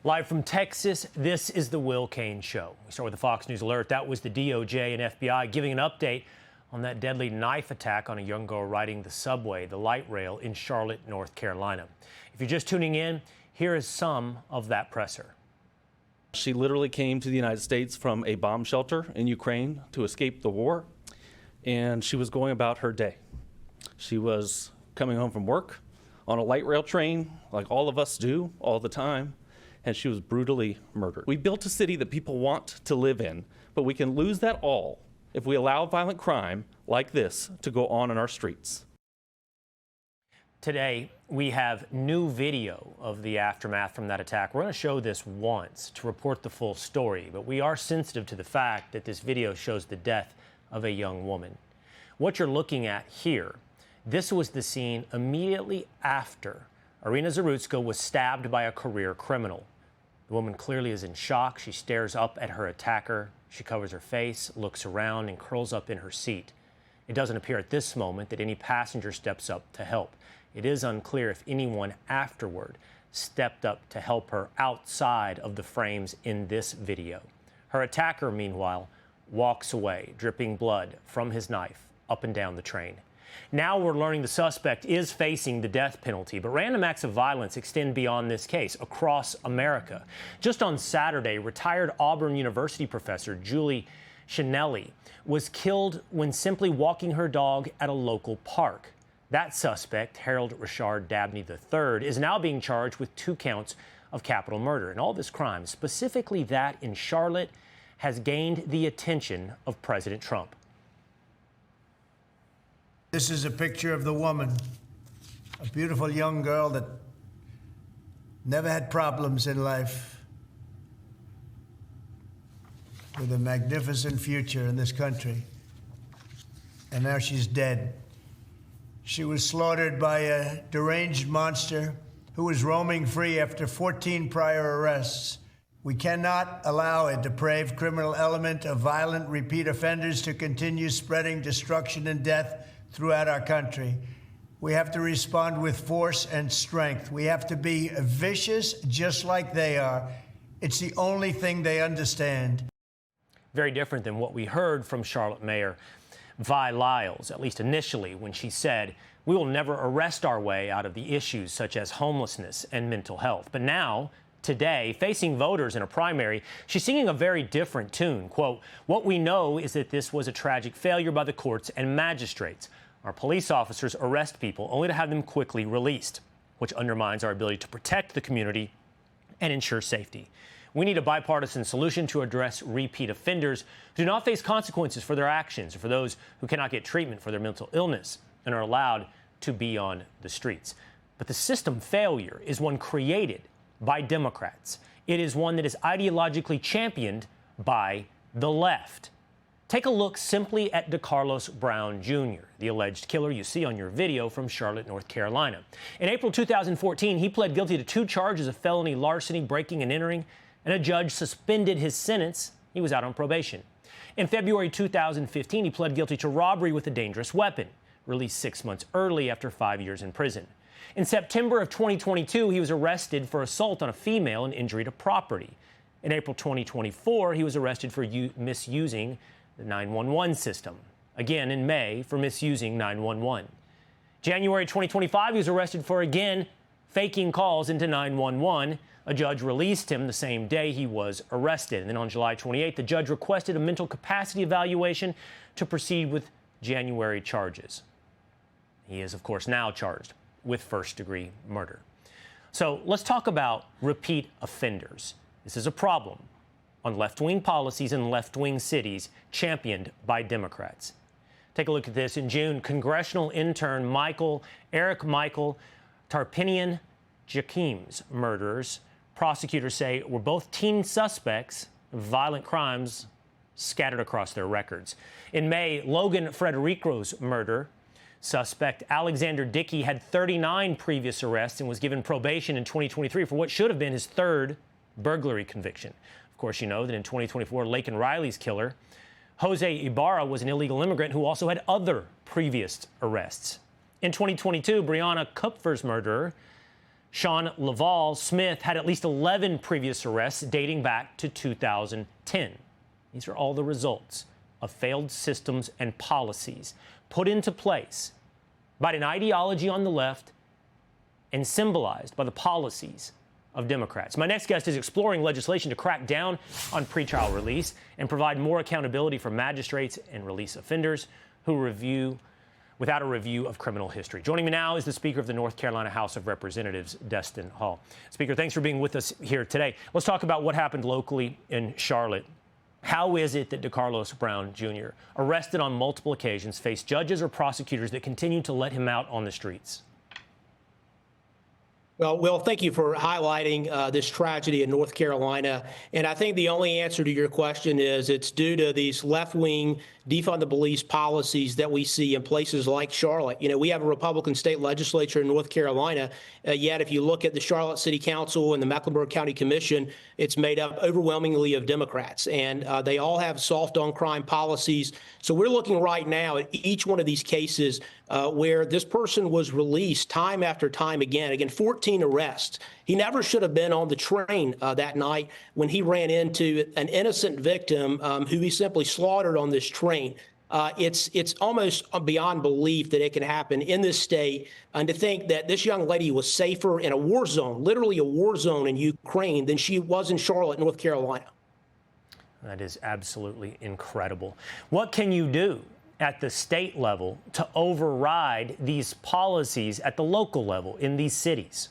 Live from Texas, this is the Will Cain Show. We start with the Fox News alert. That was the DOJ and FBI giving an update on that deadly knife attack on a young girl riding the subway, the light rail in Charlotte, North Carolina. If you're just tuning in, here is some of that presser. She literally came to the United States from a bomb shelter in Ukraine to escape the war, and she was going about her day. She was coming home from work on a light rail train, like all of us do all the time, and she was brutally murdered. We built a city that people want to live in, but we can lose that all if we allow violent crime like this to go on in our streets. Today, we have new video of the aftermath from that attack. We're going to show this once to report the full story, but we are sensitive to the fact that this video shows the death of a young woman. What you're looking at here, this was the scene immediately after Irina Zarutska was stabbed by a career criminal. The woman clearly is in shock. She stares up at her attacker. She covers her face, looks around, and curls up in her seat. It doesn't appear at this moment that any passenger steps up to help. It is unclear if anyone afterward stepped up to help her outside of the frames in this video. Her attacker, meanwhile, walks away, dripping blood from his knife up and down the train. Now we're learning the suspect is facing the death penalty, but random acts of violence extend beyond this case across America. Just on Saturday, retired Auburn University professor Julie Shanelli was killed when simply walking her dog at a local park. That suspect, Harold Richard Dabney III, is now being charged with 2 counts of capital murder. And all this crime, specifically that in Charlotte, has gained the attention of President Trump. This is a picture of the woman, a beautiful young girl that never had problems in life, with a magnificent future in this country. And now she's dead. She was slaughtered by a deranged monster who was roaming free after 14 prior arrests. We cannot allow a depraved criminal element of violent repeat offenders to continue spreading destruction and death throughout our country. We have to respond with force and strength. We have to be vicious just like they are. It's the only thing they understand. Very different than what we heard from Charlotte Mayor Vi Lyles, at least initially, when she said, "We will never arrest our way out of the issues such as homelessness and mental health." But now, today, facing voters in a primary, she's singing a very different tune. Quote, "What we know is that this was a tragic failure by the courts and magistrates. Our police officers arrest people only to have them quickly released, which undermines our ability to protect the community and ensure safety. We need a bipartisan solution to address repeat offenders who do not face consequences for their actions, or for those who cannot get treatment for their mental illness and are allowed to be on the streets." But the system failure is one created by Democrats. It is one that is ideologically championed by the left. Take a look simply at DeCarlos Brown Jr., the alleged killer you see on your video from Charlotte, North Carolina. In April 2014, he pled guilty to 2 charges of felony larceny, breaking and entering, and a judge suspended his sentence. He was out on probation. In February 2015, he pled guilty to robbery with a dangerous weapon, released 6 months early after 5 years in prison. In September of 2022, he was arrested for assault on a female and injury to property. In April 2024, he was arrested for misusing the 911 system. Again, in May, for misusing 911. January 2025, he was arrested for, again, faking calls into 911. A judge released him the same day he was arrested. And then on July 28th, the judge requested a mental capacity evaluation to proceed with January charges. He is, of course, now charged with first-degree murder. So let's talk about repeat offenders. This is a problem on left-wing policies in left-wing cities championed by Democrats. Take a look at this. In June, congressional intern Eric Michael Tarpinian Jakim's murderers, prosecutors say, were both teen suspects of violent crimes scattered across their records. In May, Logan Frederico's murder, suspect Alexander Dickey had 39 previous arrests and was given probation in 2023 for what should have been his 3rd burglary conviction. Of course, you know that in 2024, Laken Riley's killer, Jose Ibarra, was an illegal immigrant who also had other previous arrests. In 2022, Brianna Kupfer's murderer, Sean Laval Smith had at least 11 previous arrests dating back to 2010. These are all the results of failed systems and policies put into place by an ideology on the left and symbolized by the policies of Democrats. My next guest is exploring legislation to crack down on pretrial release and provide more accountability for magistrates and release offenders who review without a review of criminal history. Joining me now is the Speaker of the North Carolina House of Representatives, Destin Hall. Speaker, thanks for being with us here today. Let's talk about what happened locally in Charlotte. How is it that DeCarlos Brown Jr., arrested on multiple occasions, faced judges or prosecutors that continue to let him out on the streets? Well, Will, thank you for highlighting this tragedy in North Carolina. And I think the only answer to your question is it's due to these left-wing defund the police policies that we see in places like Charlotte. You know, we have a Republican state legislature in North Carolina, yet if you look at the Charlotte City Council and the Mecklenburg County Commission, it's made up overwhelmingly of Democrats, and they all have soft on crime policies. So we're looking right now at each one of these cases where this person was released time after time again, 14 arrests. He never should have been on the train that night when he ran into an innocent victim who he simply slaughtered on this train. It's almost beyond belief that it can happen in this state. And to think that this young lady was safer in a war zone, literally a war zone in Ukraine, than she was in Charlotte, North Carolina. That is absolutely incredible. What can you do at the state level to override these policies at the local level in these cities?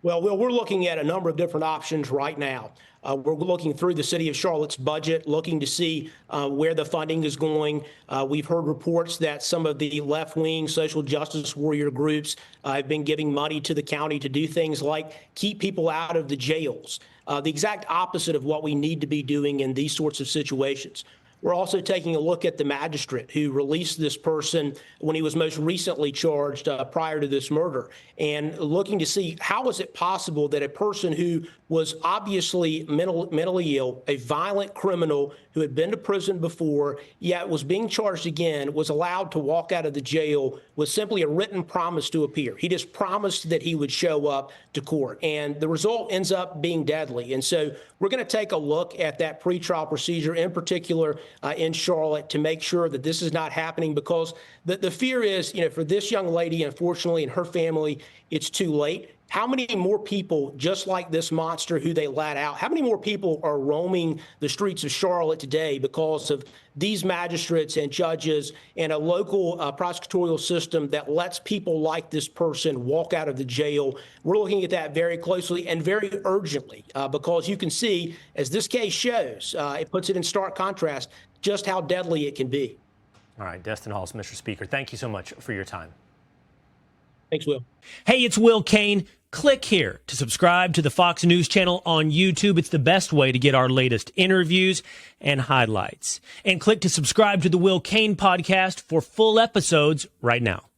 Well, we're looking at a number of different options right now. We're looking through the city of Charlotte's budget, looking to see where the funding is going. We've heard reports that some of the left-wing social justice warrior groups have been giving money to the county to do things like keep people out of the jails, the exact opposite of what we need to be doing in these sorts of situations. We're also taking a look at the magistrate who released this person when he was most recently charged prior to this murder, and looking to see how is it possible that a person who was obviously mentally ill, a violent criminal who had been to prison before, yet was being charged again, was allowed to walk out of the jail with simply a written promise to appear. He just promised that he would show up to court, and the result ends up being deadly. And so we're going to take a look at that pretrial procedure, in particular in Charlotte, to make sure that this is not happening, because the fear is, you know, for this young lady, unfortunately, and her family, it's too late. How many more people, just like this monster who they let out, how many more people are roaming the streets of Charlotte today because of these magistrates and judges and a local prosecutorial system that lets people like this person walk out of the jail? We're looking at that very closely and very urgently because you can see, as this case shows, it puts it in stark contrast just how deadly it can be. All right, Destin Hall, Mr. Speaker, thank you so much for your time. Thanks, Will. Hey, it's Will Cain. Click here to subscribe to the Fox News channel on YouTube. It's the best way to get our latest interviews and highlights. And click to subscribe to the Will Cain podcast for full episodes right now.